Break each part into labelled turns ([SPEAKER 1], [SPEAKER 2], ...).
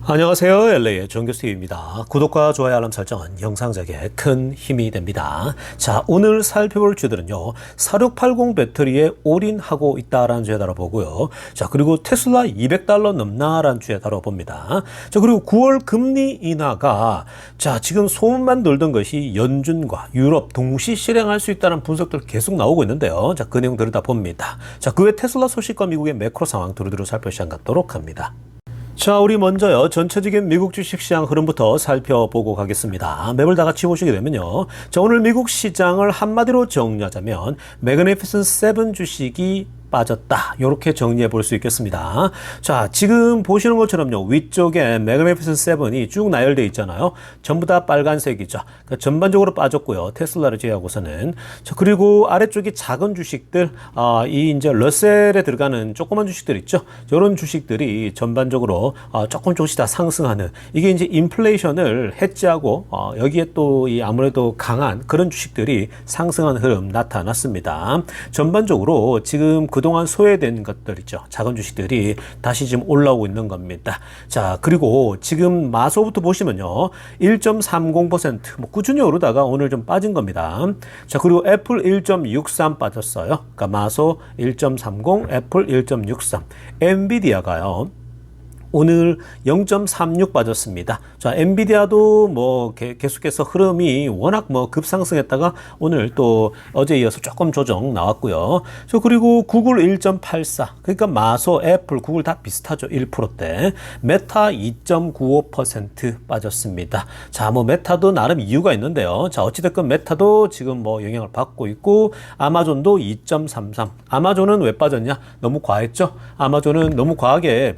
[SPEAKER 1] 안녕하세요. LA의 정교수입니다. 구독과 좋아요 알람 설정은 영상 제작에 큰 힘이 됩니다. 자, 오늘 살펴볼 주들은요. 4680 배터리에 올인하고 있다라는 주에 다뤄보고요. 자, 그리고 테슬라 $200 넘나라는 주에 다뤄봅니다. 자, 그리고 9월 금리 인하가 자, 지금 소문만 돌던 것이 연준과 유럽 동시 실행할 수 있다는 분석들 계속 나오고 있는데요. 자, 그 내용 들여다봅니다. 자, 그 외 테슬라 소식과 미국의 매크로 상황 두루두루 살펴시간 갖도록 합니다. 자, 우리 먼저요. 전체적인 미국 주식시장 흐름부터 살펴보고 가겠습니다. 맵을 다 같이 보시게 되면요. 자, 오늘 미국 시장을 한마디로 정리하자면 매그니피센트 7 주식이 빠졌다. 이렇게 정리해 볼 수 있겠습니다. 자, 지금 보시는 것처럼요. 위쪽에 매그니피센트 7이 쭉 나열되어 있잖아요. 전부 다 빨간색이죠. 그러니까 전반적으로 빠졌고요. 테슬라를 제외하고서는. 자, 그리고 아래쪽이 작은 주식들, 이 이제 러셀에 들어가는 조그만 주식들 있죠. 이런 주식들이 전반적으로 조금씩 다 상승하는, 이게 이제 인플레이션을 해지하고 여기에 또 이 아무래도 강한 그런 주식들이 상승하는 흐름 나타났습니다. 전반적으로 지금 그동안 소외된 것들 있죠. 작은 주식들이 다시 지금 올라오고 있는 겁니다. 자, 그리고 지금 마소부터 보시면요. 1.30% 뭐 꾸준히 오르다가 오늘 좀 빠진 겁니다. 자, 그리고 애플 1.63 빠졌어요. 그러니까 마소 1.30, 애플 1.63. 엔비디아가요. 오늘 0.36 빠졌습니다. 자, 엔비디아도 뭐 계속해서 흐름이 워낙 뭐 급상승했다가 오늘 또 어제 이어서 조금 조정 나왔고요. 저 그리고 구글 1.84. 그러니까 마소, 애플, 구글 다 비슷하죠. 1%대. 메타 2.95% 빠졌습니다. 자, 뭐 메타도 나름 이유가 있는데요. 자, 어찌됐건 메타도 지금 뭐 영향을 받고 있고 아마존도 2.33. 아마존은 왜 빠졌냐? 너무 과했죠? 아마존은 너무 과하게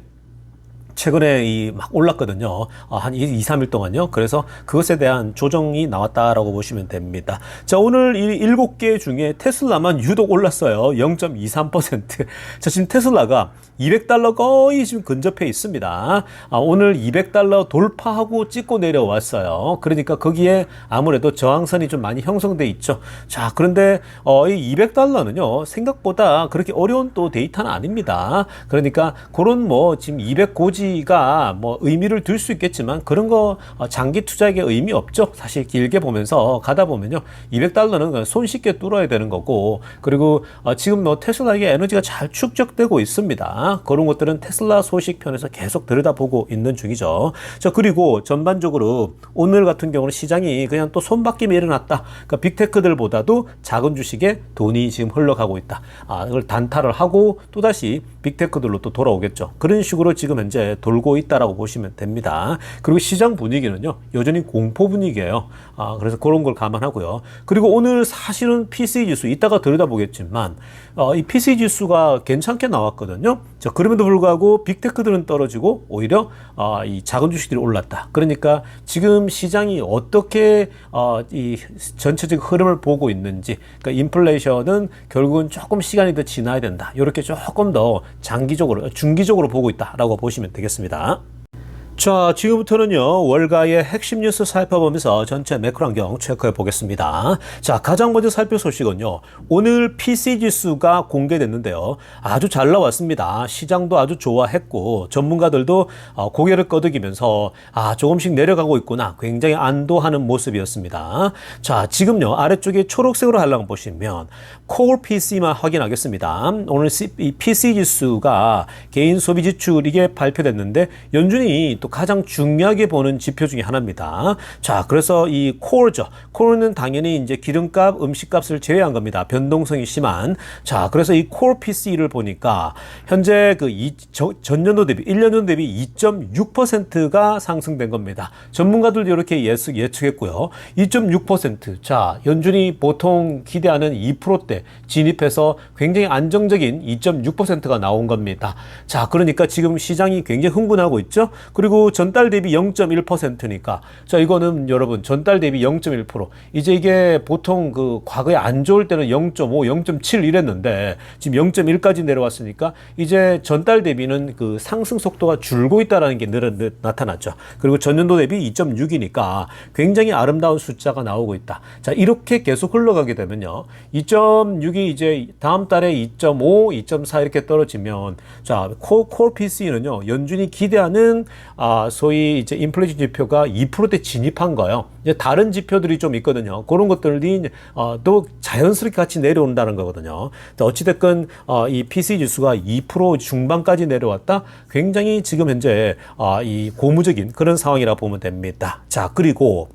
[SPEAKER 1] 최근에 막 올랐거든요. 한 2, 3일 동안요. 그래서 그것에 대한 조정이 나왔다라고 보시면 됩니다. 자, 오늘 이 7개 중에 테슬라만 유독 올랐어요. 0.23%. 자, 지금 테슬라가 $200 거의 지금 근접해 있습니다. 오늘 $200 돌파하고 찍고 내려왔어요. 그러니까 거기에 아무래도 저항선이 좀 많이 형성돼 있죠. 자, 그런데 이 $200는요. 생각보다 그렇게 어려운 또 데이터는 아닙니다. 그러니까 그런 뭐 지금 200고지가 뭐 의미를 둘 수 있겠지만 그런 거 장기 투자에게 의미 없죠. 사실 길게 보면서 가다 보면요. $200는 손쉽게 뚫어야 되는 거고, 그리고 지금 뭐 테슬라에게 에너지가 잘 축적되고 있습니다. 그런 것들은 테슬라 소식편에서 계속 들여다보고 있는 중이죠. 자, 그리고 전반적으로 오늘 같은 경우는 시장이 그냥 또 손바뀜이 일어났다. 그러니까 빅테크들보다도 작은 주식에 돈이 지금 흘러가고 있다. 이걸 단타를 하고 또다시 빅테크들로 또 돌아오겠죠. 그런 식으로 지금 현재 돌고 있다라고 보시면 됩니다. 그리고 시장 분위기는요, 여전히 공포 분위기예요. 그래서 그런 걸 감안하고요. 그리고 오늘 사실은 PC 지수 이따가 들여다보겠지만 이 PC 지수가 괜찮게 나왔거든요. 자, 그럼에도 불구하고 빅테크들은 떨어지고 오히려 이 작은 주식들이 올랐다. 그러니까 지금 시장이 어떻게 이 전체적 흐름을 보고 있는지, 그러니까 인플레이션은 결국은 조금 시간이 더 지나야 된다. 이렇게 조금 더 장기적으로, 중기적으로 보고 있다라고 보시면 되겠습니다. 자, 지금부터는요, 월가의 핵심 뉴스 살펴보면서 전체 매크로 환경 체크해 보겠습니다. 자, 가장 먼저 살펴볼 소식은요, 오늘 PC 지수가 공개됐는데요. 아주 잘 나왔습니다. 시장도 아주 좋아했고, 전문가들도 고개를 끄덕이면서, 조금씩 내려가고 있구나. 굉장히 안도하는 모습이었습니다. 자, 지금요, 아래쪽에 초록색으로 하려고 보시면, Core PC만 확인하겠습니다. 오늘 이 PC 지수가 개인 소비 지출 이게 발표됐는데, 연준이 또 가장 중요하게 보는 지표 중에 하나입니다. 자, 그래서 이 코어죠. 코어는 당연히 이제 기름값, 음식값을 제외한 겁니다. 변동성이 심한. 자, 그래서 이 코어 PC를 보니까 현재 그 전년도 대비, 1년 전 대비 2.6%가 상승된 겁니다. 전문가들도 이렇게 예측했고요. 2.6%. 자, 연준이 보통 기대하는 2%대 진입해서 굉장히 안정적인 2.6%가 나온 겁니다. 자, 그러니까 지금 시장이 굉장히 흥분하고 있죠. 그리고 전달 대비 0.1%니까 자, 이거는 여러분 전달 대비 0.1%. 이제 이게 보통 그 과거에 안 좋을 때는 0.5, 0.7 이랬는데 지금 0.1까지 내려왔으니까 이제 전달 대비는 그 상승 속도가 줄고 있다라는 게 나타났죠. 그리고 전년도 대비 2.6이니까 굉장히 아름다운 숫자가 나오고 있다. 자, 이렇게 계속 흘러가게 되면요. 2.6이 이제 다음 달에 2.5, 2.4 이렇게 떨어지면 자, 코어 PC는요. 연준이 기대하는 소위 이제 인플레이션 지표가 2%대 진입한 거예요. 이제 다른 지표들이 좀 있거든요. 그런 것들이 또 자연스럽게 같이 내려온다는 거거든요. 어찌됐건 이 PCE 지수가 2% 중반까지 내려왔다. 굉장히 지금 현재 이 고무적인 그런 상황이라 보면 됩니다. 자, 그리고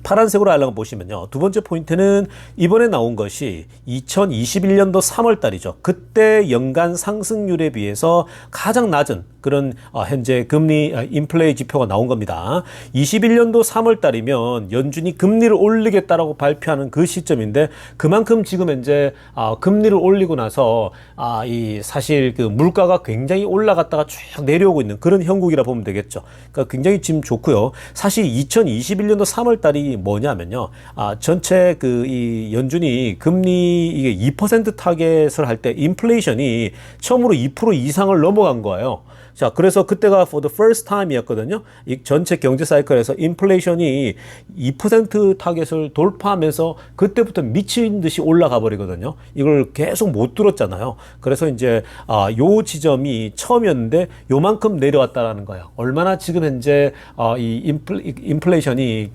[SPEAKER 1] 파란색으로 알랑을 보시면요. 두 번째 포인트는 이번에 나온 것이 2021년도 3월 달이죠. 그때 연간 상승률에 비해서 가장 낮은 그런 현재 금리 인플레이 지표가 나온 겁니다. 21년도 3월 달이면 연준이 금리를 올리겠다라고 발표하는 그 시점인데 그만큼 지금 현재 금리를 올리고 나서 이 사실 그 물가가 굉장히 올라갔다가 쭉 내려오고 있는 그런 형국이라 보면 되겠죠. 그러니까 굉장히 지금 좋고요. 사실 2021년도 3월 달이 뭐냐면요. 전체 그 이 연준이 금리 이게 2% 타겟을 할 때 인플레이션이 처음으로 2% 이상을 넘어간 거예요. 자, 그래서 그때가 for the first time이었거든요. 이 전체 경제 사이클에서 인플레이션이 2% 타겟을 돌파하면서 그때부터 미친 듯이 올라가 버리거든요. 이걸 계속 못 뚫었잖아요. 그래서 이제 요 지점이 처음이었는데 요만큼 내려왔다라는 거예요. 얼마나 지금 현재 이 인플레이션이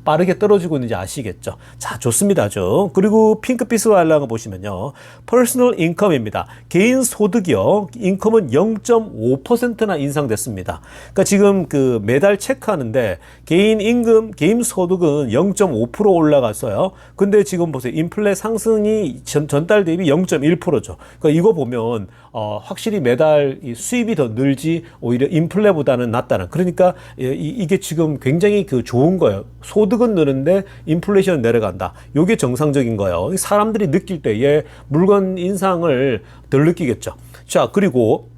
[SPEAKER 1] 빠르게 떨어지고 있는지 아시겠죠. 자, 좋습니다. 아주. 그리고 핑크빛으로 하려는 거 보시면요. 퍼스널 인컴입니다. 개인 소득이요. 인컴은 0.5%나 인상됐습니다. 그러니까 지금 그 매달 체크하는데 개인 임금, 개인 소득은 0.5% 올라갔어요. 근데 지금 보세요. 인플레 상승이 전달 대비 0.1%죠. 그러니까 이거 보면 확실히 매달 이 수입이 더 늘지 오히려 인플레보다는 낫다는. 그러니까 이게 지금 굉장히 그 좋은 거예요. 소득은 느는데 인플레이션은 내려간다. 이게 정상적인 거예요. 사람들이 느낄 때에 물건 인상을 덜 느끼겠죠. 자, 그리고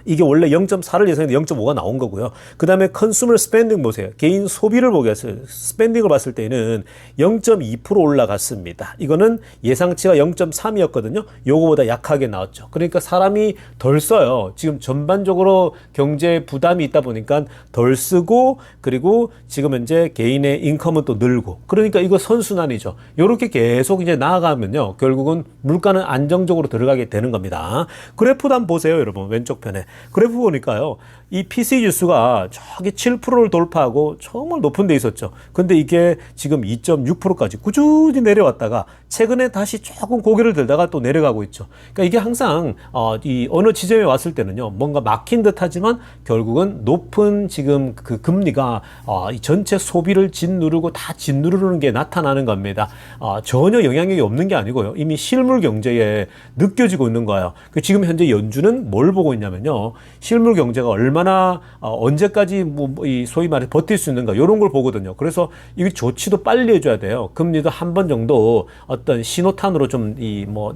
[SPEAKER 1] 이게 원래 0.4를 예상했는데 0.5가 나온 거고요. 그 다음에 컨슈머 스펜딩 보세요. 개인 소비를 보겠어요. 스펜딩을 봤을 때는 0.2% 올라갔습니다. 이거는 예상치가 0.3이었거든요. 요거보다 약하게 나왔죠. 그러니까 사람이 덜 써요. 지금 전반적으로 경제 부담이 있다 보니까 덜 쓰고 그리고 지금 현재 개인의 인컴은 또 늘고 그러니까 이거 선순환이죠. 요렇게 계속 이제 나아가면요. 결국은 물가는 안정적으로 들어가게 되는 겁니다. 그래프도 한번 보세요. 여러분 왼쪽 편에. 그래프 보니까요. 이 PCE 지수가 저기 7%를 돌파하고 정말 높은 데 있었죠. 근데 이게 지금 2.6%까지 꾸준히 내려왔다가 최근에 다시 조금 고개를 들다가 또 내려가고 있죠. 그러니까 이게 항상 이 어느 지점에 왔을 때는요. 뭔가 막힌 듯 하지만 결국은 높은 지금 그 금리가 이 전체 소비를 짓누르고 다 짓누르는 게 나타나는 겁니다. 전혀 영향력이 없는 게 아니고요. 이미 실물 경제에 느껴지고 있는 거예요. 지금 현재 연준은 뭘 보고 있냐면요. 실물 경제가 얼마나 언제까지 이 소위 말해 버틸 수 있는가 이런 걸 보거든요. 그래서 이 조치도 빨리 해줘야 돼요. 금리도 한 번 정도 어떤 신호탄으로 좀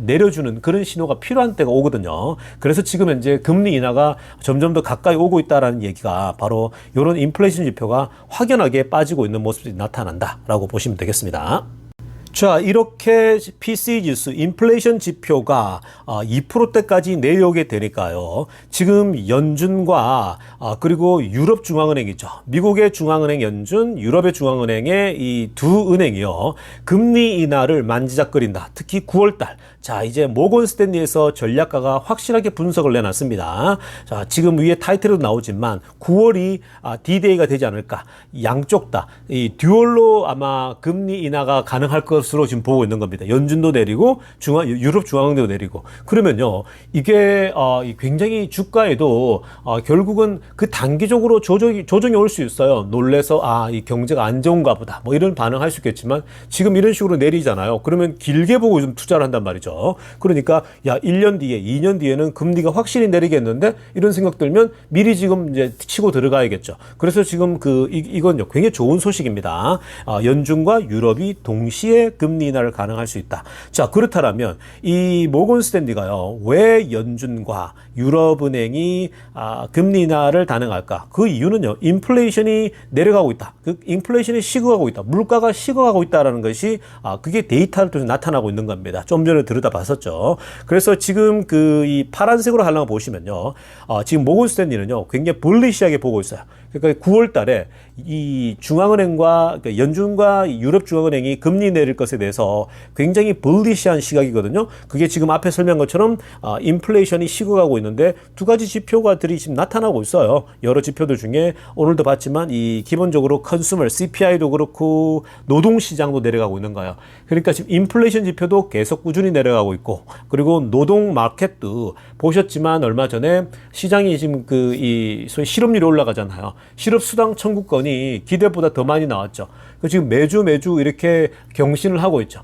[SPEAKER 1] 내려주는 그런 신호가 필요한 때가 오거든요. 그래서 지금 현재 금리 인하가 점점 더 가까이 오고 있다라는 얘기가 바로 이런 인플레이션 지표가 확연하게 빠지고 있는 모습이 나타난다라고 보시면 되겠습니다. 자, 이렇게 PCE 지수, 인플레이션 지표가 2%대까지 내려오게 되니까요. 지금 연준과 그리고 유럽 중앙은행이죠. 미국의 중앙은행 연준, 유럽의 중앙은행의 이 두 은행이요. 금리 인하를 만지작거린다. 특히 9월달. 자, 이제 모건 스탠리에서 전략가가 확실하게 분석을 내놨습니다. 자, 지금 위에 타이틀도 나오지만 9월이 D-Day가 되지 않을까. 양쪽 다. 이 듀얼로 아마 금리 인하가 가능할 것으로 지금 보고 있는 겁니다. 연준도 내리고 유럽 중앙은행도 내리고. 그러면요. 이게 굉장히 주가에도 결국은 그 단기적으로 조정이 올 수 있어요. 놀래서 이 경제가 안 좋은가 보다. 뭐 이런 반응할 수 있겠지만 지금 이런 식으로 내리잖아요. 그러면 길게 보고 좀 투자를 한단 말이죠. 그러니까 1년 뒤에 2년 뒤에는 금리가 확실히 내리겠는데 이런 생각 들면 미리 지금 이제 치고 들어가야겠죠. 그래서 지금 이건요. 굉장히 좋은 소식입니다. 연준과 유럽이 동시에 금리 인하를 가능할 수 있다. 자, 그렇다면 이 모건 스탠리가요. 왜 연준과 유럽은행이 금리 인하를 단행할까? 그 이유는요. 인플레이션이 내려가고 있다. 그 인플레이션이 식어가고 있다. 물가가 식어가고 있다라는 것이 그게 데이터를 통해서 나타나고 있는 겁니다. 좀 전에 들여다봤었죠. 그래서 지금 이 파란색으로 하려고 보시면요. 지금 모건 스탠리는요. 굉장히 bullish하게 보고 있어요. 그러니까 9월 달에 이 중앙은행과 그러니까 연준과 유럽 중앙은행이 금리 내릴 것에 대해서 굉장히 불리시한 시각이거든요. 그게 지금 앞에 설명한 것처럼 인플레이션이 식어가고 있는데 두 가지 지표가들이 지금 나타나고 있어요. 여러 지표들 중에 오늘도 봤지만 이 기본적으로 컨슈머 CPI도 그렇고 노동시장도 내려가고 있는 거예요. 그러니까 지금 인플레이션 지표도 계속 꾸준히 내려가고 있고, 그리고 노동 마켓도 보셨지만 얼마 전에 시장이 지금 이 소위 실업률이 올라가잖아요. 실업수당 청구권이 기대보다 더 많이 나왔죠. 지금 매주 이렇게 경신을 하고 있죠.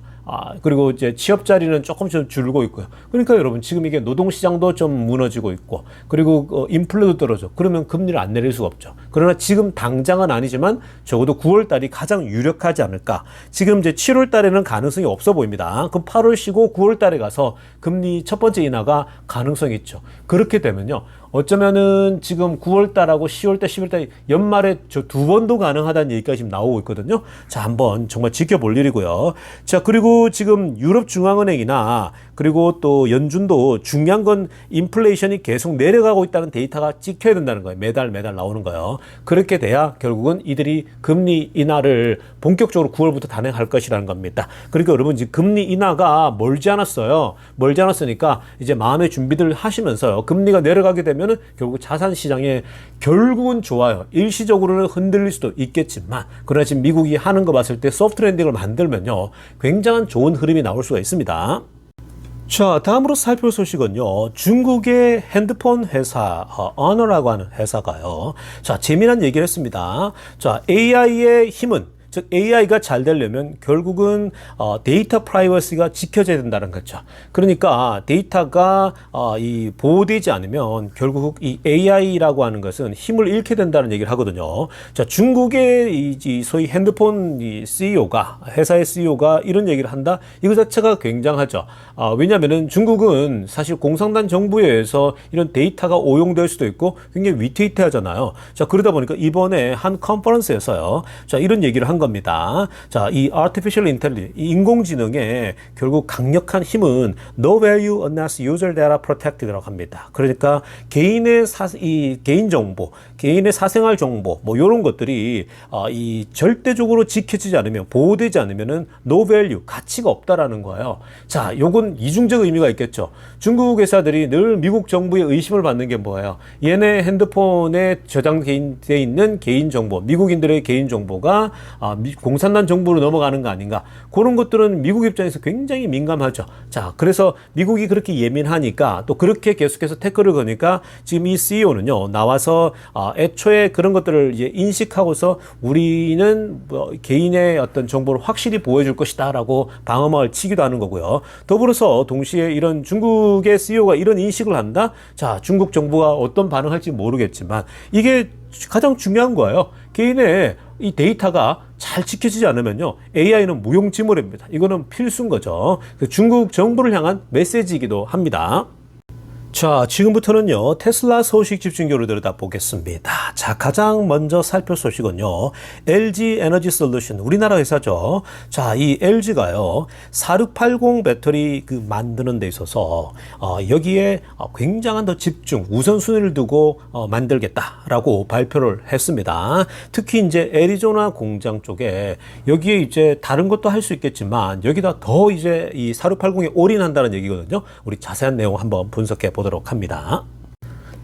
[SPEAKER 1] 그리고 이제 취업 자리는 조금씩 줄고 있고요. 그러니까 여러분 지금 이게 노동시장도 좀 무너지고 있고, 그리고 인플레도 떨어져. 그러면 금리를 안 내릴 수가 없죠. 그러나 지금 당장은 아니지만 적어도 9월 달이 가장 유력하지 않을까. 지금 이제 7월 달에는 가능성이 없어 보입니다. 그럼 8월 쉬고 9월 달에 가서 금리 첫 번째 인하가 가능성이 있죠. 그렇게 되면요, 어쩌면은 지금 9월달하고 10월달, 11월달 연말에 저 두 번도 가능하다는 얘기가 지금 나오고 있거든요. 자, 한번 정말 지켜볼 일이고요. 자, 그리고 지금 유럽중앙은행이나 그리고 또 연준도 중요한 건 인플레이션이 계속 내려가고 있다는 데이터가 찍혀야 된다는 거예요. 매달 나오는 거예요. 그렇게 돼야 결국은 이들이 금리 인하를 본격적으로 9월부터 단행할 것이라는 겁니다. 그러니까 여러분 지금 금리 인하가 멀지 않았어요. 멀지 않았으니까 이제 마음의 준비들 하시면서요. 금리가 내려가게 되면 결국 자산 시장에 결국은 좋아요. 일시적으로는 흔들릴 수도 있겠지만, 그러나 지금 미국이 하는 거 봤을 때 소프트 랜딩을 만들면요, 굉장한 좋은 흐름이 나올 수가 있습니다. 자, 다음으로 살펴볼 소식은요, 중국의 핸드폰 회사 어너라고 하는 회사가요, 자, 재미난 얘기를 했습니다. 자, AI의 힘은, 즉 AI가 잘 되려면 결국은 데이터 프라이버시가 지켜져야 된다는 거죠. 그러니까 데이터가 이 보호되지 않으면 결국 이 AI라고 하는 것은 힘을 잃게 된다는 얘기를 하거든요. 자, 중국의 이 소위 핸드폰 이 CEO가, 회사의 CEO가 이런 얘기를 한다? 이거 자체가 굉장하죠. 왜냐하면은 중국은 사실 공산당 정부에 의해서 이런 데이터가 오용될 수도 있고 굉장히 위태위태하잖아요. 자, 그러다 보니까 이번에 한 컨퍼런스에서요, 자, 이런 얘기를 한 겁니다. 자, 이 artificial intelligence, 이 인공지능의 결국 강력한 힘은 no value unless user data protected라고 합니다. 그러니까 개인의 이 개인 정보, 개인의 사생활 정보, 뭐 이런 것들이 이 절대적으로 지켜지지 않으면, 보호되지 않으면은 no value, 가치가 없다라는 거예요. 자, 요건 이중적 의미가 있겠죠. 중국 회사들이 늘 미국 정부의 의심을 받는 게 뭐예요? 얘네 핸드폰에 저장되어 있는 개인 정보, 미국인들의 개인 정보가 공산당 정부로 넘어가는 거 아닌가. 그런 것들은 미국 입장에서 굉장히 민감하죠. 자, 그래서 미국이 그렇게 예민하니까 또 그렇게 계속해서 태클을 거니까 지금 이 CEO는요, 나와서 애초에 그런 것들을 이제 인식하고서 우리는 뭐 개인의 어떤 정보를 확실히 보여줄 것이다 라고 방어막을 치기도 하는 거고요. 더불어서 동시에 이런 중국의 CEO가 이런 인식을 한다? 자, 중국 정부가 어떤 반응할지 모르겠지만 이게 가장 중요한 거예요. 개인의 이 데이터가 잘 지켜지지 않으면요, AI는 무용지물입니다. 이거는 필수인 거죠. 중국 정부를 향한 메시지이기도 합니다. 자, 지금부터는요, 테슬라 소식 집중적으로 들여다보겠습니다. 자, 가장 먼저 살펴볼 소식은요, LG 에너지 솔루션, 우리나라 회사죠. 자, 이 LG가요, 4680 배터리 만드는 데 있어서, 여기에 굉장한 더 집중, 우선순위를 두고, 만들겠다라고 발표를 했습니다. 특히 이제 애리조나 공장 쪽에, 여기에 이제 다른 것도 할 수 있겠지만, 여기다 더 이제 이 4680에 올인한다는 얘기거든요. 우리 자세한 내용 한번 분석해 보도록 합니다.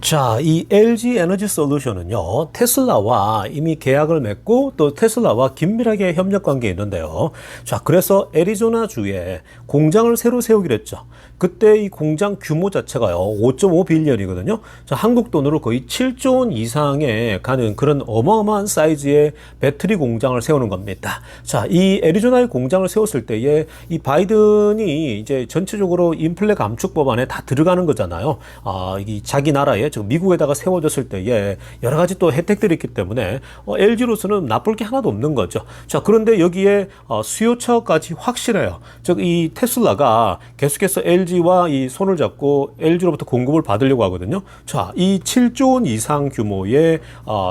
[SPEAKER 1] 자, 이 LG 에너지 솔루션은요, 테슬라와 이미 계약을 맺고 또 테슬라와 긴밀하게 협력 관계에 있는데요. 자, 그래서 애리조나 주에 공장을 새로 세우기로 했죠. 그때 이 공장 규모 자체가요, 5.5 빌리언이거든요. 자, 한국 돈으로 거의 7조 원 이상에 가는 그런 어마어마한 사이즈의 배터리 공장을 세우는 겁니다. 자, 이 애리조나의 공장을 세웠을 때에 이 바이든이 이제 전체적으로 인플레 감축 법안에 다 들어가는 거잖아요. 이 자기 나라에, 즉 미국에다가 세워졌을 때에 여러 가지 또 혜택들이 있기 때문에 LG로서는 나쁠 게 하나도 없는 거죠. 자, 그런데 여기에 수요처까지 확실해요. 즉 이 테슬라가 계속해서 LG와 이 손을 잡고 LG로부터 공급을 받으려고 하거든요. 자, 이 7조 원 이상 규모의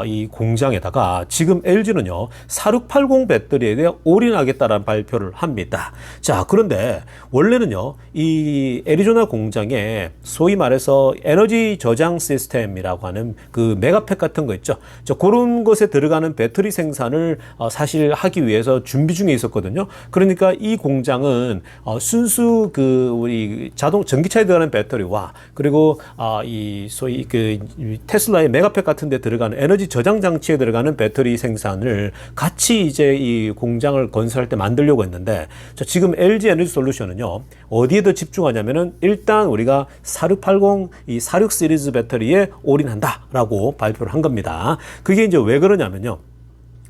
[SPEAKER 1] 이 공장에다가 지금 LG는요, 4680 배터리에 대해 올인하겠다라는 발표를 합니다. 자, 그런데 원래는요, 이 애리조나 공장에 소위 말해서 에너지 저장 시스템이라고 하는 그 메가팩 같은 거 있죠. 그런 것에 들어가는 배터리 생산을 사실 하기 위해서 준비 중에 있었거든요. 그러니까 이 공장은 순수 그 우리 전기차에 들어가는 배터리와 그리고 이 소위 그 테슬라의 메가팩 같은 데 들어가는 에너지 저장 장치에 들어가는 배터리 생산을 같이 이제 이 공장을 건설할 때 만들려고 했는데 지금 LG 에너지 솔루션은요. 어디에 더 집중하냐면은 일단 우리가 4680 이 46 시리즈 배터리에 올인한다라고 발표를 한 겁니다. 그게 이제 왜 그러냐면요.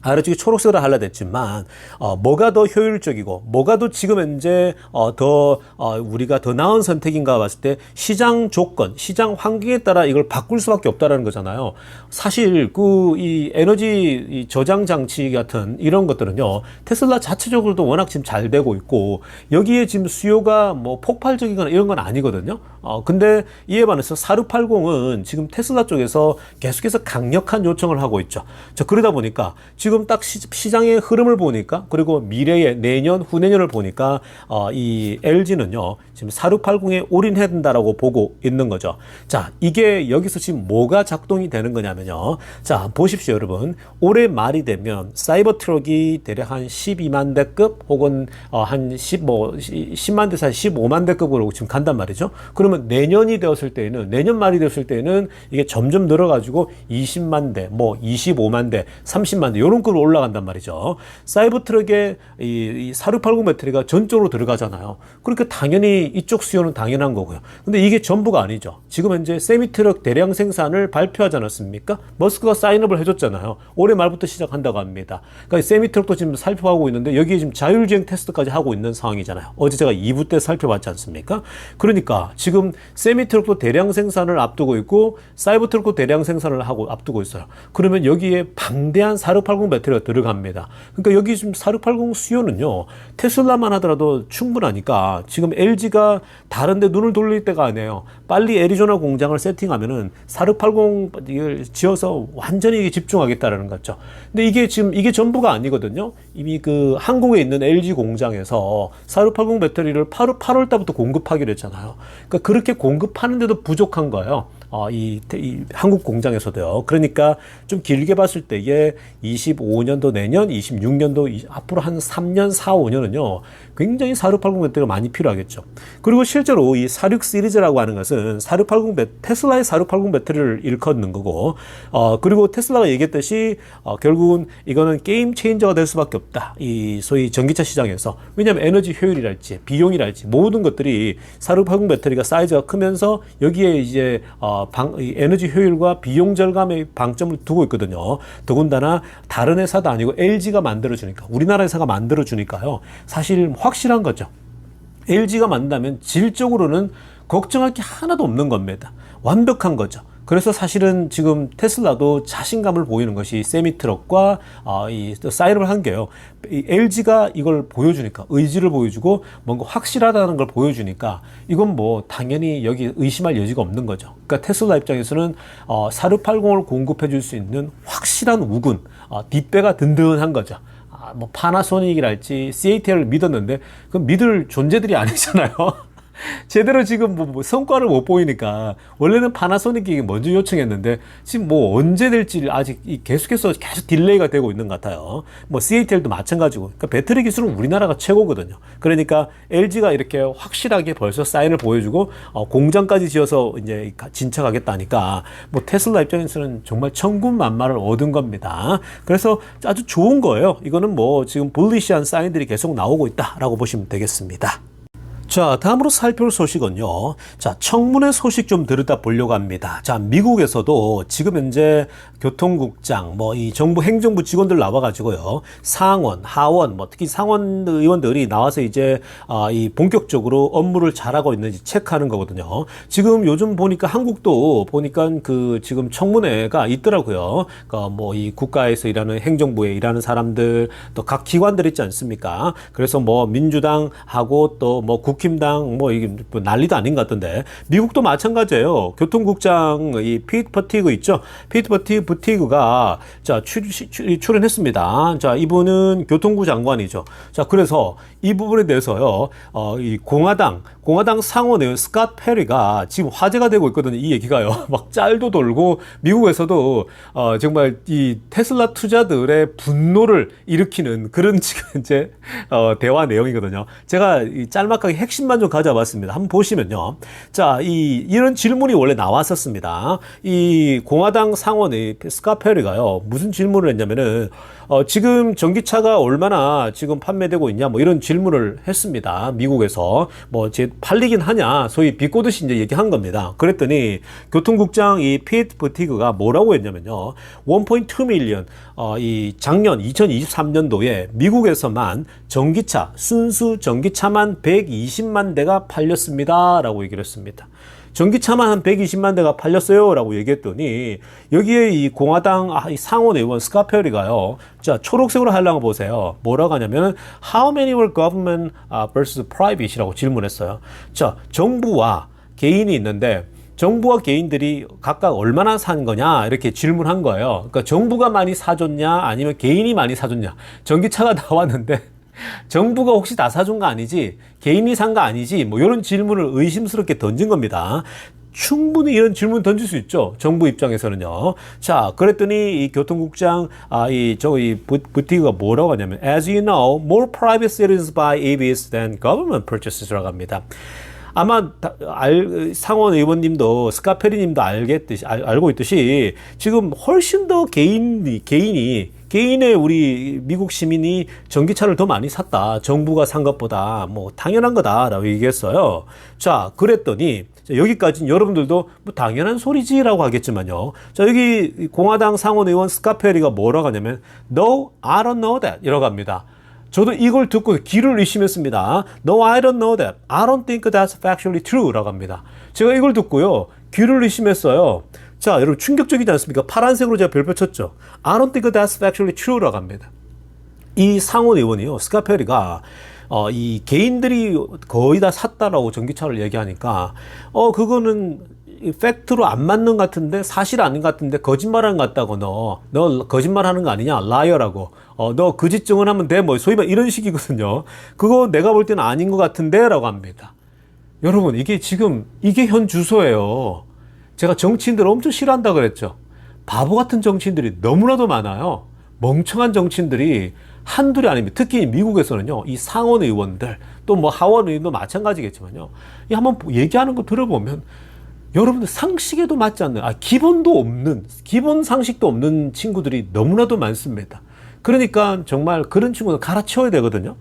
[SPEAKER 1] 아래쪽에 초록색으로 할라됐지만 뭐가 더 효율적이고 뭐가 더 지금 현재 우리가 더 나은 선택인가 봤을 때 시장 조건, 시장 환경에 따라 이걸 바꿀 수밖에 없다라는 거잖아요. 사실 이 에너지 이 저장 장치 같은 이런 것들은요. 테슬라 자체적으로도 워낙 지금 잘 되고 있고 여기에 지금 수요가 뭐 폭발적이거나 이런 건 아니거든요. 근데 이에 반해서 4680은 지금 테슬라 쪽에서 계속해서 강력한 요청을 하고 있죠. 그러다 보니까 지금 딱 시장의 흐름을 보니까 그리고 미래의 내년, 후내년을 보니까 이 LG는요. 지금 4680에 올인해야 된다라고 보고 있는 거죠. 자, 이게 여기서 지금 뭐가 작동이 되는 거냐면요. 자, 보십시오, 여러분. 올해 말이 되면 사이버 트럭이 대략 한 12만 대급 혹은 한 10만 대 사이 15만 대급으로 지금 간단 말이죠. 그러면 내년이 되었을 때에는 내년 말이 되었을 때에는 이게 점점 늘어가지고 20만 대, 뭐 25만 대, 30만 대 이런 급으로 올라간단 말이죠. 사이버 트럭에 이 4680 배터리가 전적으로 들어가잖아요. 그러니까 당연히 이쪽 수요는 당연한 거고요. 근데 이게 전부가 아니죠. 지금 현재 세미트럭 대량 생산을 발표하지 않았습니까? 머스크가 사인업을 해줬잖아요. 올해 말부터 시작한다고 합니다. 그러니까 세미트럭도 지금 살펴하고 있는데 여기에 지금 자율주행 테스트까지 하고 있는 상황이잖아요. 어제 제가 2부 때 살펴봤지 않습니까? 그러니까 지금 세미트럭도 대량 생산을 앞두고 있고 사이버 트럭도 대량 생산을 하고 앞두고 있어요. 그러면 여기에 방대한 4680 배터리가 들어갑니다. 그러니까 여기 지금 4680 수요는요. 테슬라만 하더라도 충분하니까 지금 LG가 다른 데 눈을 돌릴 때가 아니에요. 빨리 애리조나 공장을 세팅하면은 4680을 지어서 완전히 집중하겠다라는 거죠. 근데 이게 지금 이게 전부가 아니거든요. 이미 그 한국에 있는 LG 공장에서 4680 배터리를 8월 달부터 공급하기로 했잖아요. 그러니까 그렇게 공급하는데도 부족한 거예요. 이 한국 공장에서도요. 그러니까 좀 길게 봤을 때에 25년도 내년, 26년도 앞으로 한 3년, 4, 5년은요. 굉장히 4680 배터리가 많이 필요하겠죠. 그리고 실제로 이 46 시리즈라고 하는 것은 4680 테슬라의 4680 배터리를 일컫는 거고, 그리고 테슬라가 얘기했듯이 결국은 이거는 게임 체인저가 될 수밖에 없다. 이 소위 전기차 시장에서. 왜냐하면 에너지 효율이랄지 비용이랄지 모든 것들이 4680 배터리가 사이즈가 크면서 여기에 이제 에너지 효율과 비용 절감의 방점을 두고 있거든요. 더군다나 다른 회사도 아니고 LG가 만들어주니까, 우리나라 회사가 만들어주니까요. 사실 확실한 거죠. LG가 만든다면 질적으로는 걱정할 게 하나도 없는 겁니다. 완벽한 거죠. 그래서 사실은 지금 테슬라도 자신감을 보이는 것이 세미트럭과 이 사인업을 한 게요. 이 LG가 이걸 보여주니까, 의지를 보여주고 뭔가 확실하다는 걸 보여주니까 이건 뭐 당연히 여기 의심할 여지가 없는 거죠. 그러니까 테슬라 입장에서는 4680을 공급해 줄 수 있는 확실한 우군, 뒷배가 든든한 거죠. 뭐 파나소닉이랄지 CATL을 믿었는데 그 믿을 존재들이 아니잖아요. 제대로 지금 뭐 성과를 못 보이니까 원래는 파나소닉이 먼저 요청했는데 지금 뭐 언제 될지 아직 계속해서 계속 딜레이가 되고 있는 것 같아요. 뭐 CATL도 마찬가지고. 그러니까 배터리 기술은 우리나라가 최고거든요. 그러니까 LG가 이렇게 확실하게 벌써 사인을 보여주고 공장까지 지어서 이제 진척하겠다니까 뭐 테슬라 입장에서는 정말 천군만마를 얻은 겁니다. 그래서 아주 좋은 거예요. 이거는 뭐 지금 불리시한 사인들이 계속 나오고 있다라고 보시면 되겠습니다. 자, 다음으로 살펴볼 소식은요. 자, 청문회 소식 좀 들여다보려고 합니다. 자, 미국에서도 지금 현재 교통국장, 뭐 이 정부 행정부 직원들 나와가지고요. 상원, 하원, 뭐 특히 상원 의원들이 나와서 이제 이 본격적으로 업무를 잘하고 있는지 체크하는 거거든요. 지금 요즘 보니까 한국도 보니까 그 지금 청문회가 있더라고요. 그러니까 뭐 이 국가에서 일하는 행정부에 일하는 사람들 또 각 기관들 있지 않습니까? 그래서 뭐 민주당하고 또 뭐 국힘당 뭐 이게 뭐 난리도 아닌 것 같던데 미국도 마찬가지예요. 교통국장 이 피트 버티그 있죠. 피트 버티그가 자 출연했습니다. 자 이분은 교통부 장관이죠. 자 그래서 이 부분에 대해서요. 이 공화당 상원의 스캇 페리가 지금 화제가 되고 있거든요. 이 얘기가요. 막 짤도 돌고 미국에서도 정말 이 테슬라 투자들의 분노를 일으키는 그런 지금 이제 대화 내용이거든요. 제가 이 짤막하게 핵심만 좀 가져봤습니다. 한번 보시면요. 자, 이런 질문이 원래 나왔었습니다. 이 공화당 상원의 스캇 페리가요. 무슨 질문을 했냐면은 지금 전기차가 얼마나 지금 판매되고 있냐 뭐 이런 질문을 했습니다. 미국에서 뭐 팔리긴 하냐 소위 비꼬듯이 이제 얘기한 겁니다. 그랬더니 교통국장 이 피트 버티그가 뭐라고 했냐면요. 1.2 밀리언 이 작년 2023년도에 미국에서만 전기차 순수 전기차만 120만 대가 팔렸습니다. 라고 얘기를 했습니다. 전기차만 한 120만 대가 팔렸어요 라고 얘기했더니 여기에 이 공화당 상원 의원 스캇 페리가요. 자 초록색으로 하려고 보세요. 뭐라고 하냐면 How many were government versus private 이라고 질문했어요. 자 정부와 개인이 있는데 정부와 개인들이 각각 얼마나 산 거냐 이렇게 질문한 거예요. 그러니까 정부가 많이 사줬냐 아니면 개인이 많이 사줬냐. 전기차가 나왔는데 정부가 혹시 다 사준 거 아니지? 개인이 산 거 아니지? 뭐 이런 질문을 의심스럽게 던진 겁니다. 충분히 이런 질문 던질 수 있죠. 정부 입장에서는요. 자, 그랬더니 이 교통국장 부티그가 뭐라고 하냐면 As you know, more private citizens buy EVs than government purchases라고 합니다. 아마 상원 의원님도 스캇 페리님도 알고 있듯이 지금 훨씬 더 개인의 우리 미국 시민이 전기차를 더 많이 샀다. 정부가 산 것보다 뭐 당연한 거다라고 얘기했어요. 자, 그랬더니 여기까지는 여러분들도 뭐 당연한 소리지라고 하겠지만요. 자, 여기 공화당 상원 의원 스캇 페리가 뭐라고 하냐면 No, I don't know that 이라고 합니다. 저도 이걸 듣고 귀를 의심했습니다. No, I don't know that. I don't think that's factually true 라고 합니다. 제가 이걸 듣고요. 귀를 의심했어요. 자, 여러분 충격적이지 않습니까? 파란색으로 제가 별표 쳤죠. I don't think that's factually true 라고 합니다. 이 상원 의원이요. 스캇 페리가 이 개인들이 거의 다 샀다라고 전기차를 얘기하니까 그거는 팩트로 안 맞는 것 같은데 사실 아닌 것 같은데 거짓말하는 것 같다고 너 거짓말하는 거 아니냐 라이어라고 너 거짓 증언하면 돼 뭐 소위 말 이런 식이거든요. 그거 내가 볼 때는 아닌 것 같은데 라고 합니다. 여러분 이게 현 주소예요. 제가 정치인들을 엄청 싫어한다 그랬죠. 바보 같은 정치인들이 너무나도 많아요. 멍청한 정치인들이 한둘이 아닙니다. 특히 미국에서는요, 이 상원 의원들, 또 뭐 하원 의원도 마찬가지겠지만요, 이 한번 얘기하는 거 들어보면 여러분들 상식에도 맞지 않는, 기본 상식도 없는 친구들이 너무나도 많습니다. 그러니까 정말 그런 친구는 갈아치워야 되거든요.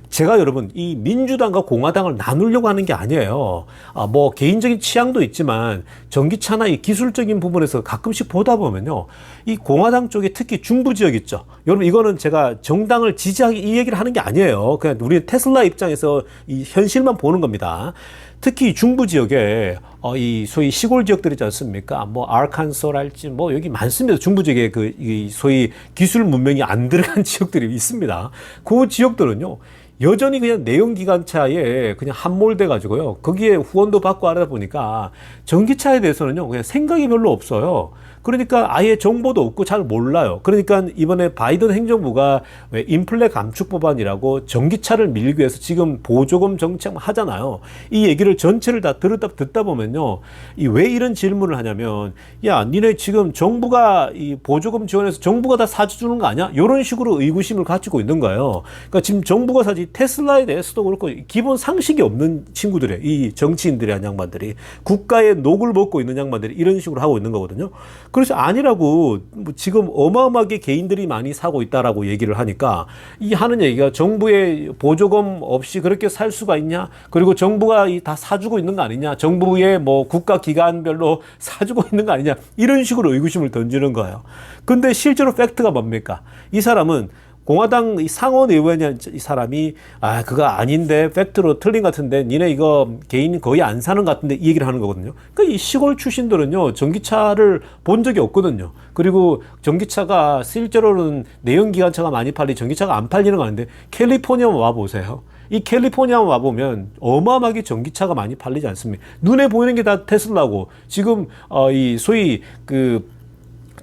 [SPEAKER 1] 제가 여러분 이 민주당과 공화당을 나누려고 하는 게 아니에요. 뭐 개인적인 취향도 있지만 전기차나 이 기술적인 부분에서 가끔씩 보다 보면요. 이 공화당 쪽에 특히 중부 지역 있죠. 여러분 이거는 제가 정당을 지지하기 이 얘기를 하는 게 아니에요. 그냥 우리 테슬라 입장에서 이 현실만 보는 겁니다. 특히 중부 지역에 이 소위 시골 지역들 있지 않습니까? 뭐 아르칸소랄지 뭐 여기 많습니다. 중부 지역에 이 소위 기술 문명이 안 들어간 지역들이 있습니다. 그 지역들은요. 여전히 그냥 내연기관차에 그냥 함몰돼 가지고요. 거기에 후원도 받고 하다 보니까 전기차에 대해서는요. 그냥 생각이 별로 없어요. 그러니까 아예 정보도 없고 잘 몰라요. 그러니까 이번에 바이든 행정부가 왜 인플레 감축 법안이라고 전기차를 밀기 위해서 지금 보조금 정책 하잖아요. 이 얘기를 전체를 다 듣다 보면요. 왜 이런 질문을 하냐면 야, 니네 지금 정부가 이 보조금 지원해서 정부가 다 사주는 거 아니야? 이런 식으로 의구심을 가지고 있는 거예요. 그러니까 지금 정부가 사지 테슬라에 대해서도 그렇고 기본 상식이 없는 친구들이에요. 이 정치인들의 양반들이 국가의 녹을 먹고 있는 양반들이 이런 식으로 하고 있는 거거든요. 그래서 아니라고 뭐 지금 어마어마하게 개인들이 많이 사고 있다라고 얘기를 하니까 이 하는 얘기가 정부의 보조금 없이 그렇게 살 수가 있냐? 그리고 정부가 다 사주고 있는 거 아니냐? 정부의 뭐 국가 기관별로 사주고 있는 거 아니냐? 이런 식으로 의구심을 던지는 거예요. 근데 실제로 팩트가 뭡니까? 이 사람은 공화당 상원 의원이 이 사람이 그거 아닌데 팩트로 틀린 것 같은데 니네 이거 개인 거의 안 사는 것 같은데 이 얘기를 하는 거거든요. 그러니까 이 시골 출신들은요 전기차를 본 적이 없거든요. 그리고 전기차가 실제로는 내연기관차가 많이 팔리 전기차가 안 팔리는 거 아닌데 캘리포니아 와 보세요. 이 캘리포니아 와보면 어마어마하게 전기차가 많이 팔리지 않습니까? 눈에 보이는 게 다 테슬라고, 지금, 이 소위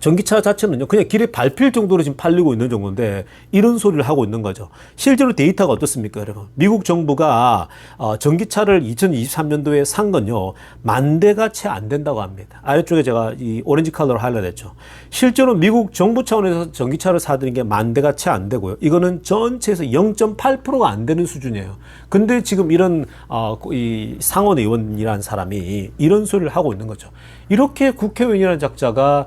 [SPEAKER 1] 전기차 자체는요, 그냥 길에 밟힐 정도로 지금 팔리고 있는 정도인데, 이런 소리를 하고 있는 거죠. 실제로 데이터가 어떻습니까, 여러분? 미국 정부가 전기차를 2023년도에 산 건요, 10,000대가 채 안 된다고 합니다. 아래쪽에 제가 이 오렌지 컬러로 하이라이트 했죠. 실제로 미국 정부 차원에서 전기차를 사들인 게 10,000대가 채 안 되고요. 이거는 전체에서 0.8%가 안 되는 수준이에요. 근데 지금 이런 이 상원 의원이라는 사람이 이런 소리를 하고 있는 거죠. 이렇게 국회의원이라는 작자가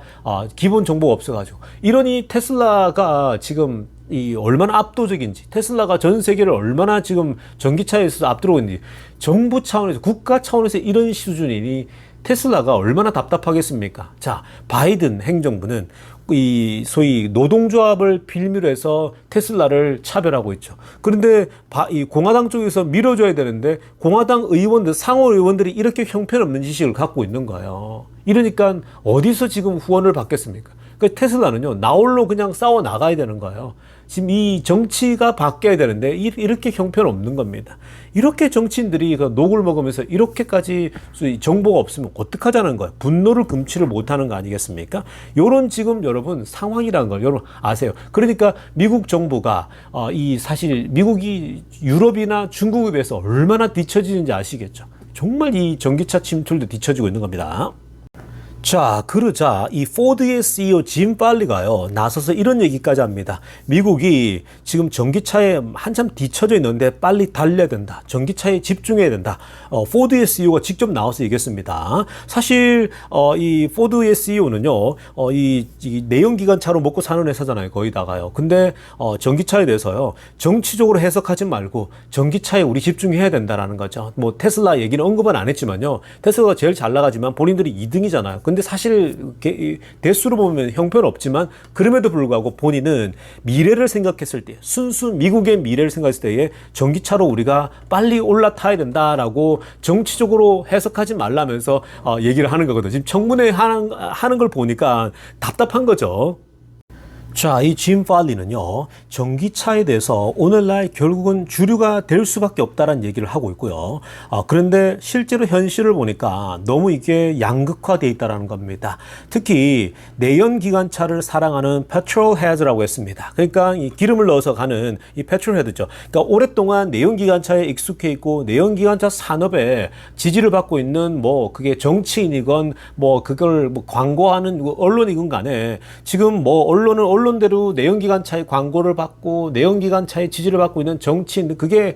[SPEAKER 1] 기본 정보가 없어가지고, 이러니 테슬라가 지금 이 얼마나 압도적인지, 테슬라가 전 세계를 얼마나 지금 전기차에 있어서 앞들어오고 있는지, 정부 차원에서, 국가 차원에서 이런 수준이니 테슬라가 얼마나 답답하겠습니까? 자, 바이든 행정부는 이 소위 노동조합을 빌미로 해서 테슬라를 차별하고 있죠. 그런데 이 공화당 쪽에서 밀어줘야 되는데 공화당 의원들, 상원 의원들이 이렇게 형편없는 지식을 갖고 있는 거예요. 이러니까 어디서 지금 후원을 받겠습니까? 그 테슬라는요, 나홀로 그냥 싸워 나가야 되는 거예요. 지금 이 정치가 바뀌어야 되는데 이렇게 형편없는 겁니다. 이렇게 정치인들이 그 녹을 먹으면서 이렇게까지 정보가 없으면 어떡하자는 거예요. 분노를 금치를 못하는 거 아니겠습니까? 요런 지금 여러분 상황이라는 걸 여러분 아세요. 그러니까 미국 정부가 이 사실 미국이 유럽이나 중국에 비해서 얼마나 뒤처지는지 아시겠죠. 정말 이 전기차 침투도 뒤처지고 있는 겁니다. 자, 그러자 이 포드의 CEO 짐 팔리가요, 나서서 이런 얘기까지 합니다. 미국이 지금 전기차에 한참 뒤처져 있는데 빨리 달려야 된다. 전기차에 집중해야 된다. 포드의 CEO가 직접 나와서 얘기했습니다. 사실 이 포드의 CEO는요, 이 내연기관차로 먹고 사는 회사잖아요, 거의다가요. 근데 전기차에 대해서요, 정치적으로 해석하지 말고 전기차에 우리 집중해야 된다라는 거죠. 뭐 테슬라 얘기는 언급은 안 했지만요, 테슬라가 제일 잘 나가지만 본인들이 2등이잖아요. 근데 사실 대수로 보면 형편없지만 그럼에도 불구하고 본인은 미래를 생각했을 때, 순수 미국의 미래를 생각했을 때에 전기차로 우리가 빨리 올라타야 된다라고 정치적으로 해석하지 말라면서 얘기를 하는 거거든요. 지금 청문회 하는 걸 보니까 답답한 거죠. 자, 이 짐 팔리는요, 전기차에 대해서 오늘날 결국은 주류가 될 수밖에 없다는 얘기를 하고 있고요. 그런데 실제로 현실을 보니까 너무 이게 양극화되어 있다는 겁니다. 특히 내연기관차를 사랑하는 petrolheads라고 했습니다. 그러니까 이 기름을 넣어서 가는 이 petrolheads죠. 그러니까 오랫동안 내연기관차에 익숙해 있고 내연기관차 산업에 지지를 받고 있는 뭐 그게 정치인이건 뭐 그걸 뭐 광고하는 언론이건 간에 지금 뭐 언론대로 내연기관차의 광고를 받고 내연기관차의 지지를 받고 있는 정치인들, 그게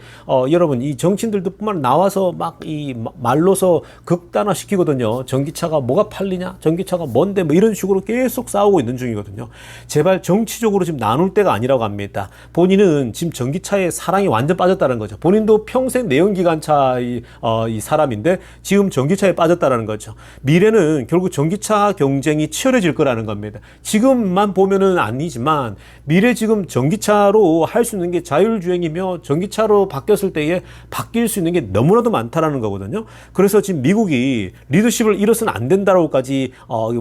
[SPEAKER 1] 여러분 이 정치인들도 뿐만 나와서 막 이 말로서 극단화 시키거든요. 전기차가 뭐가 팔리냐, 전기차가 뭔데, 뭐 이런 식으로 계속 싸우고 있는 중이거든요. 제발 정치적으로 지금 나눌 때가 아니라고 합니다. 본인은 지금 전기차에 사랑이 완전 빠졌다는 거죠. 본인도 평생 내연기관차 이 사람인데 지금 전기차에 빠졌다는 거죠. 미래는 결국 전기차 경쟁이 치열해질 거라는 겁니다. 지금만 보면은 아니지만 미래 지금 전기차로 할 수 있는 게 자율주행이며 전기차로 바뀌었을 때에 바뀔 수 있는 게 너무나도 많다라는 거거든요. 그래서 지금 미국이 리더십을 잃어서는 안 된다고까지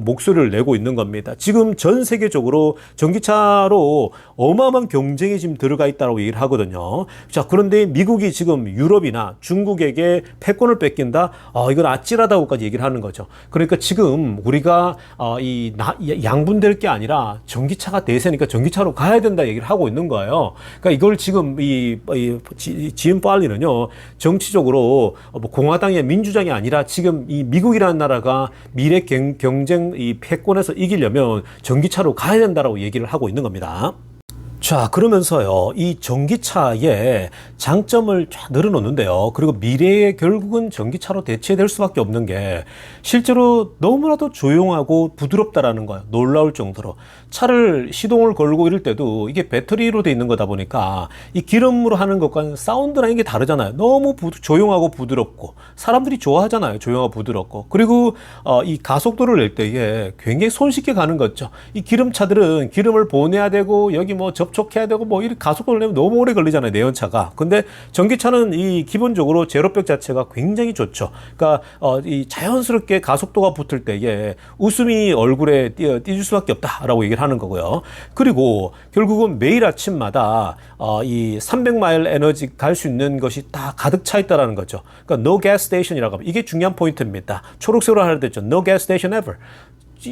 [SPEAKER 1] 목소리를 내고 있는 겁니다. 지금 전 세계적으로 전기차로 어마어마한 경쟁이 지금 들어가 있다고 얘기를 하거든요. 자, 그런데 미국이 지금 유럽이나 중국에게 패권을 뺏긴다? 이건 아찔하다고까지 얘기를 하는 거죠. 그러니까 지금 우리가 양분될 게 아니라 전기차가 대세니까 전기차로 가야 된다 얘기를 하고 있는 거예요. 그러니까 이걸 지금 짐 팔리는요, 정치적으로 뭐 공화당의 민주당이 아니라 지금 이 미국이라는 나라가 미래 경쟁 이 패권에서 이기려면 전기차로 가야 된다라고 얘기를 하고 있는 겁니다. 자, 그러면서요, 이 전기차의 장점을 쫙 늘어놓는데요. 그리고 미래에 결국은 전기차로 대체될 수밖에 없는 게 실제로 너무나도 조용하고 부드럽다라는 거예요. 놀라울 정도로. 차를 시동을 걸고 이럴 때도 이게 배터리로 돼 있는 거다 보니까 이 기름으로 하는 것과는 사운드라는 게 다르잖아요. 너무 조용하고 부드럽고 사람들이 좋아하잖아요. 조용하고 부드럽고. 그리고 이 가속도를 낼 때에 굉장히 손쉽게 가는 거죠. 이 기름차들은 기름을 보내야 되고 여기 뭐 접촉 재촉해야 되고 뭐 이렇게 가속도를 내면 너무 오래 걸리잖아요, 내연차가. 근데 전기차는 이 기본적으로 제로백 자체가 굉장히 좋죠. 그러니까 이 자연스럽게 가속도가 붙을 때에 웃음이 얼굴에 띄줄 수밖에 없다라고 얘기를 하는 거고요. 그리고 결국은 매일 아침마다 이 300마일 에너지 갈 수 있는 것이 다 가득 차 있다라는 거죠. 그러니까 no gas station이라고 합니다. 이게 중요한 포인트입니다. 초록색으로 하나 됐죠. No gas station ever.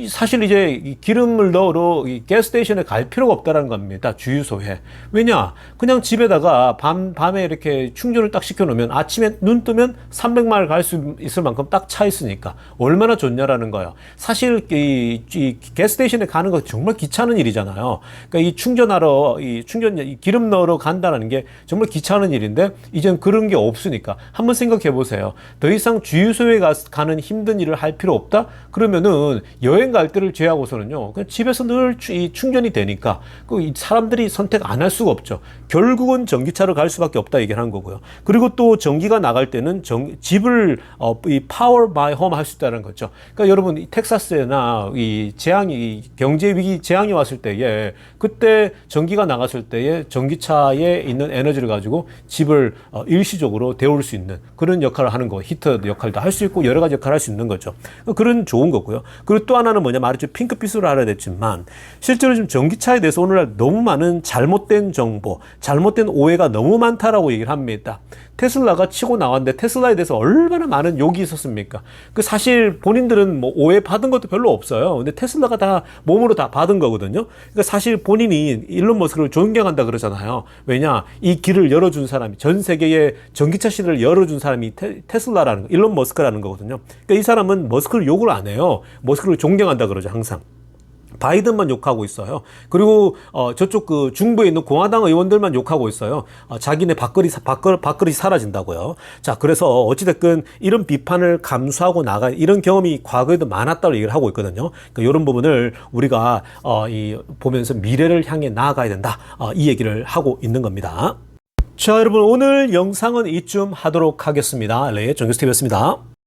[SPEAKER 1] 사실 이제 기름을 넣으러 가스스테이션에 갈 필요가 없다는 겁니다. 주유소에. 왜냐? 그냥 집에다가 밤에 이렇게 충전을 딱 시켜놓으면 아침에 눈 뜨면 300마일 갈 수 있을 만큼 딱 차 있으니까 얼마나 좋냐라는 거예요. 사실 이 가스스테이션에 가는 거 정말 귀찮은 일이잖아요. 그러니까 이 충전하러 이 기름 넣으러 간다는 게 정말 귀찮은 일인데 이젠 그런 게 없으니까 한번 생각해 보세요. 더 이상 주유소에 가는 힘든 일을 할 필요 없다? 그러면은 여행 갈 때를 제외하고서는요, 그냥 집에서 늘 충전이 되니까 사람들이 선택 안 할 수가 없죠. 결국은 전기차로 갈 수밖에 없다 얘기를 한 거고요. 그리고 또 전기가 나갈 때는 집을 이 파워 바이 홈 할 수 있다는 거죠. 그러니까 여러분 이 텍사스나 이 재앙이 경제 위기 재앙이 왔을 때에 그때 전기가 나갔을 때에 전기차에 있는 에너지를 가지고 집을 일시적으로 데울 수 있는 그런 역할을 하는 거, 히터 역할도 할 수 있고 여러 가지 역할을 할 수 있는 거죠. 그런 좋은 거고요. 그리고 또 하나는 뭐냐 말했죠. 핑크빛으로 알아야 됐지만 실제로 지금 전기차에 대해서 오늘날 너무 많은 잘못된 정보, 잘못된 오해가 너무 많다라고 얘기를 합니다. 테슬라가 치고 나왔는데 테슬라에 대해서 얼마나 많은 욕이 있었습니까? 그 사실 본인들은 뭐 오해 받은 것도 별로 없어요. 근데 테슬라가 다 몸으로 다 받은 거거든요. 그러니까 사실 본인이 일론 머스크를 존경한다 그러잖아요. 왜냐? 이 길을 열어준 사람이 전 세계의 전기차 시대를 열어준 사람이 테슬라라는 거, 일론 머스크라는 거거든요. 그러니까 이 사람은 머스크를 욕을 안 해요. 머스크를 존경한다 그러죠, 항상. 바이든만 욕하고 있어요. 그리고 저쪽 그 중부에 있는 공화당 의원들만 욕하고 있어요. 자기네 밥그릇이 사라진다고요. 자, 그래서 어찌됐든 이런 비판을 감수하고 나가 이런 경험이 과거에도 많았다고 얘기를 하고 있거든요. 그러니까 이런 부분을 우리가 보면서 미래를 향해 나아가야 된다. 이 얘기를 하고 있는 겁니다. 자, 여러분 오늘 영상은 이쯤 하도록 하겠습니다. 네, 정교스TV였습니다.